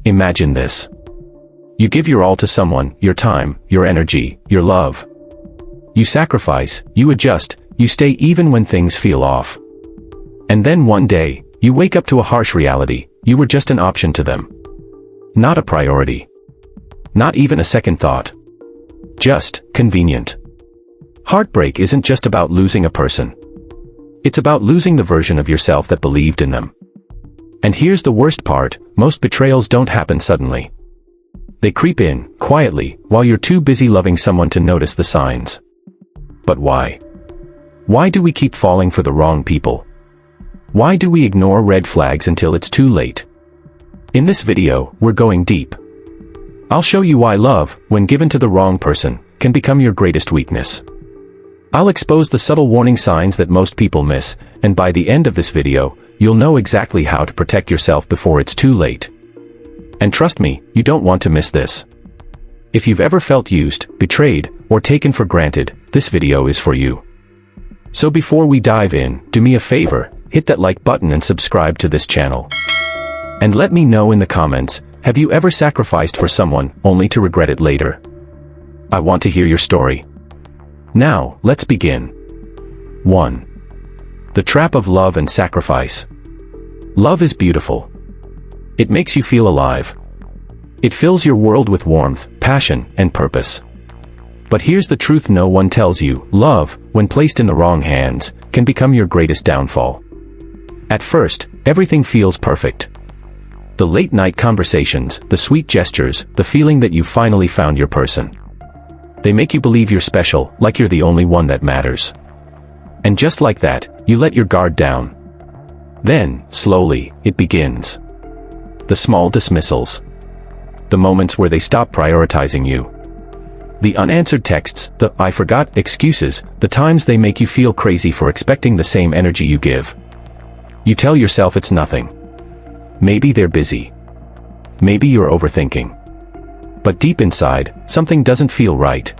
Imagine this. You give your all to someone, your time, your energy, your love. You sacrifice, you adjust, you stay even when things feel off. And then one day, you wake up to a harsh reality: you were just an option to them. Not a priority. Not even a second thought. Just convenient. Heartbreak isn't just about losing a person. It's about losing the version of yourself that believed in them. And here's the worst part: most betrayals don't happen suddenly. They creep in, quietly, while you're too busy loving someone to notice the signs. But why? Why do we keep falling for the wrong people? Why do we ignore red flags until it's too late? In this video, we're going deep. I'll show you why love, when given to the wrong person, can become your greatest weakness. I'll expose the subtle warning signs that most people miss, and by the end of this video, you'll know exactly how to protect yourself before it's too late. And trust me, you don't want to miss this. If you've ever felt used, betrayed, or taken for granted, this video is for you. So before we dive in, do me a favor, hit that like button and subscribe to this channel. And let me know in the comments, have you ever sacrificed for someone, only to regret it later? I want to hear your story. Now, let's begin. 1. The trap of love and sacrifice. Love is beautiful. It makes you feel alive. It fills your world with warmth, passion, and purpose. But here's the truth no one tells you: love, when placed in the wrong hands, can become your greatest downfall. At first, everything feels perfect. The late-night conversations, the sweet gestures, the feeling that you finally found your person. They make you believe you're special, like you're the only one that matters. And just like that, you let your guard down. Then, slowly, it begins. The small dismissals. The moments where they stop prioritizing you. The unanswered texts, the "I forgot" excuses, the times they make you feel crazy for expecting the same energy you give. You tell yourself it's nothing. Maybe they're busy. Maybe you're overthinking. But deep inside, something doesn't feel right.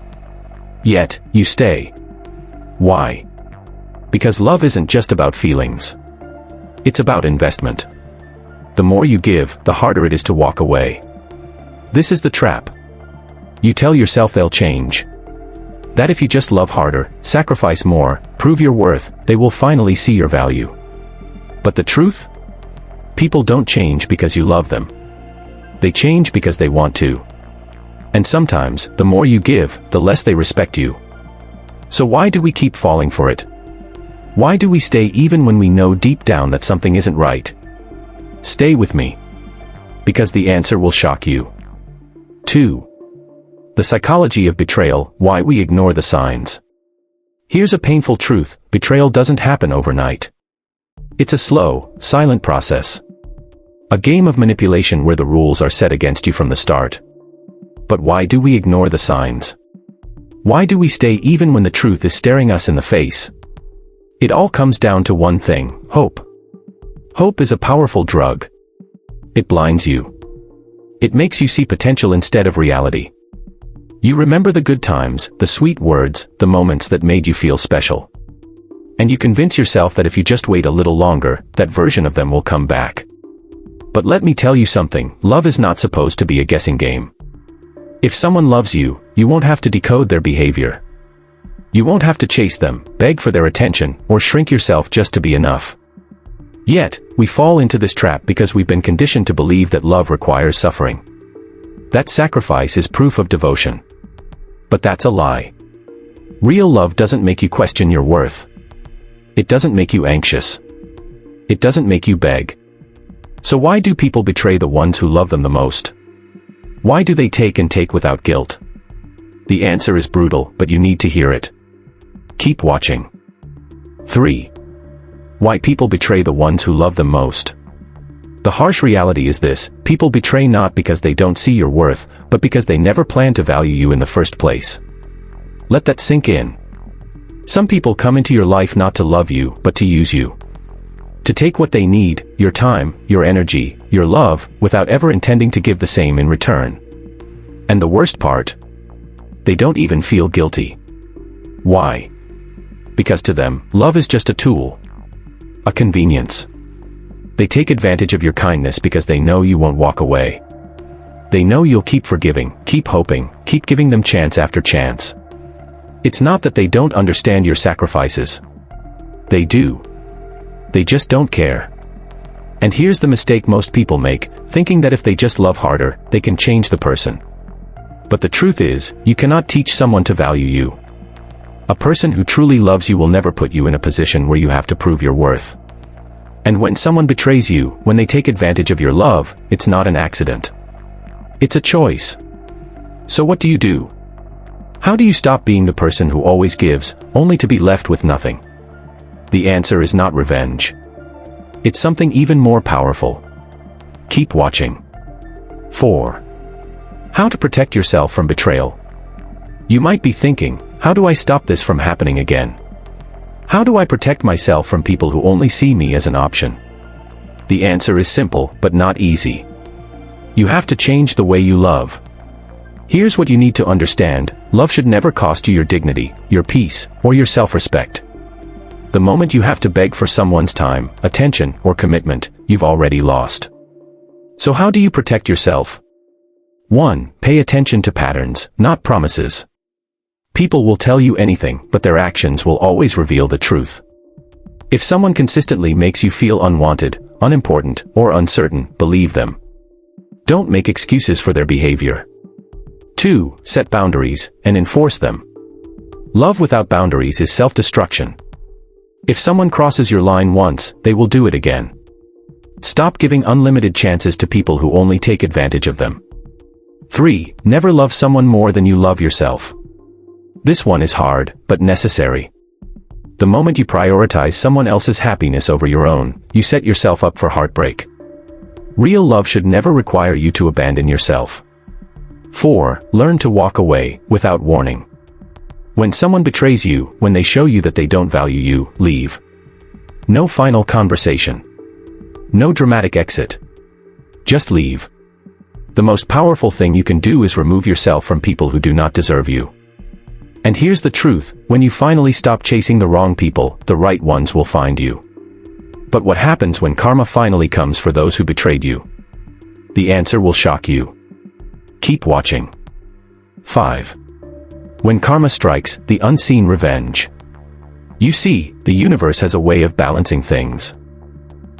Yet, you stay. Why? Because love isn't just about feelings. It's about investment. The more you give, the harder it is to walk away. This is the trap. You tell yourself they'll change. That if you just love harder, sacrifice more, prove your worth, they will finally see your value. But the truth? People don't change because you love them. They change because they want to. And sometimes, the more you give, the less they respect you. So why do we keep falling for it? Why do we stay even when we know deep down that something isn't right? Stay with me. Because the answer will shock you. 2. The psychology of betrayal: why we ignore the signs. Here's a painful truth: betrayal doesn't happen overnight. It's a slow, silent process. A game of manipulation where the rules are set against you from the start. But why do we ignore the signs? Why do we stay even when the truth is staring us in the face? It all comes down to one thing: hope. Hope is a powerful drug. It blinds you. It makes you see potential instead of reality. You remember the good times, the sweet words, the moments that made you feel special. And you convince yourself that if you just wait a little longer, that version of them will come back. But let me tell you something: love is not supposed to be a guessing game. If someone loves you, you won't have to decode their behavior. You won't have to chase them, beg for their attention, or shrink yourself just to be enough. Yet, we fall into this trap because we've been conditioned to believe that love requires suffering. That sacrifice is proof of devotion. But that's a lie. Real love doesn't make you question your worth. It doesn't make you anxious. It doesn't make you beg. So why do people betray the ones who love them the most? Why do they take and take without guilt? The answer is brutal, but you need to hear it. Keep watching. 3. Why people betray the ones who love them most. The harsh reality is this: people betray not because they don't see your worth, but because they never planned to value you in the first place. Let that sink in. Some people come into your life not to love you, but to use you. To take what they need, your time, your energy, your love, without ever intending to give the same in return. And the worst part? They don't even feel guilty. Why? Because to them, love is just a tool. A convenience. They take advantage of your kindness because they know you won't walk away. They know you'll keep forgiving, keep hoping, keep giving them chance after chance. It's not that they don't understand your sacrifices. They do. They just don't care. And here's the mistake most people make, thinking that if they just love harder, they can change the person. But the truth is, you cannot teach someone to value you. A person who truly loves you will never put you in a position where you have to prove your worth. And when someone betrays you, when they take advantage of your love, it's not an accident. It's a choice. So what do you do? How do you stop being the person who always gives, only to be left with nothing? The answer is not revenge. It's something even more powerful. Keep watching. 4. How to protect yourself from betrayal. You might be thinking, how do I stop this from happening again? How do I protect myself from people who only see me as an option? The answer is simple, but not easy. You have to change the way you love. Here's what you need to understand: love should never cost you your dignity, your peace, or your self-respect. The moment you have to beg for someone's time, attention, or commitment, you've already lost. So how do you protect yourself? 1. Pay attention to patterns, not promises. People will tell you anything, but their actions will always reveal the truth. If someone consistently makes you feel unwanted, unimportant, or uncertain, believe them. Don't make excuses for their behavior. 2. Set boundaries, and enforce them. Love without boundaries is self-destruction. If someone crosses your line once, they will do it again. Stop giving unlimited chances to people who only take advantage of them. 3. Never love someone more than you love yourself. This one is hard, but necessary. The moment you prioritize someone else's happiness over your own, you set yourself up for heartbreak. Real love should never require you to abandon yourself. 4. Learn to walk away, without warning. When someone betrays you, when they show you that they don't value you, leave. No final conversation. No dramatic exit. Just leave. The most powerful thing you can do is remove yourself from people who do not deserve you. And here's the truth: when you finally stop chasing the wrong people, the right ones will find you. But what happens when karma finally comes for those who betrayed you? The answer will shock you. Keep watching. 5. When karma strikes, the unseen revenge. You see, the universe has a way of balancing things.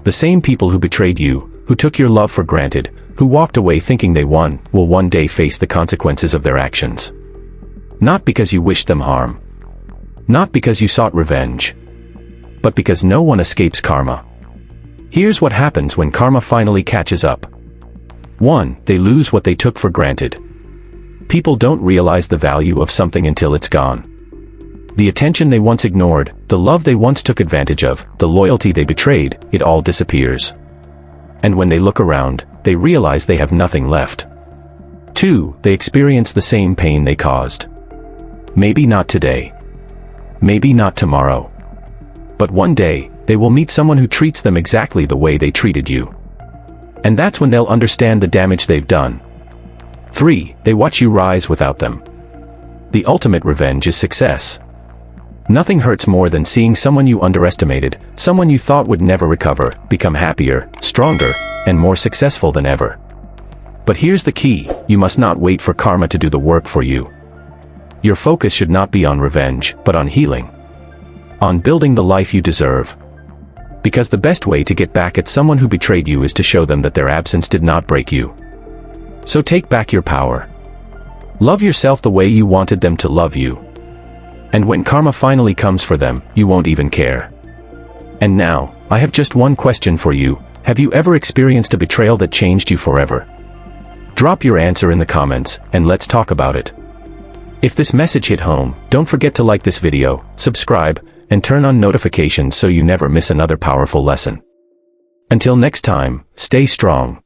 The same people who betrayed you, who took your love for granted, who walked away thinking they won, will one day face the consequences of their actions. Not because you wished them harm. Not because you sought revenge. But because no one escapes karma. Here's what happens when karma finally catches up. 1. They lose what they took for granted. People don't realize the value of something until it's gone. The attention they once ignored, the love they once took advantage of, the loyalty they betrayed, it all disappears. And when they look around, they realize they have nothing left. 2. They experience the same pain they caused. Maybe not today. Maybe not tomorrow. But one day, they will meet someone who treats them exactly the way they treated you. And that's when they'll understand the damage they've done. 3. They watch you rise without them. The ultimate revenge is success. Nothing hurts more than seeing someone you underestimated, someone you thought would never recover, become happier, stronger, and more successful than ever. But here's the key: you must not wait for karma to do the work for you. Your focus should not be on revenge, but on healing. On building the life you deserve. Because the best way to get back at someone who betrayed you is to show them that their absence did not break you. So take back your power. Love yourself the way you wanted them to love you. And when karma finally comes for them, you won't even care. And now, I have just one question for you: have you ever experienced a betrayal that changed you forever? Drop your answer in the comments, and let's talk about it. If this message hit home, don't forget to like this video, subscribe, and turn on notifications so you never miss another powerful lesson. Until next time, stay strong.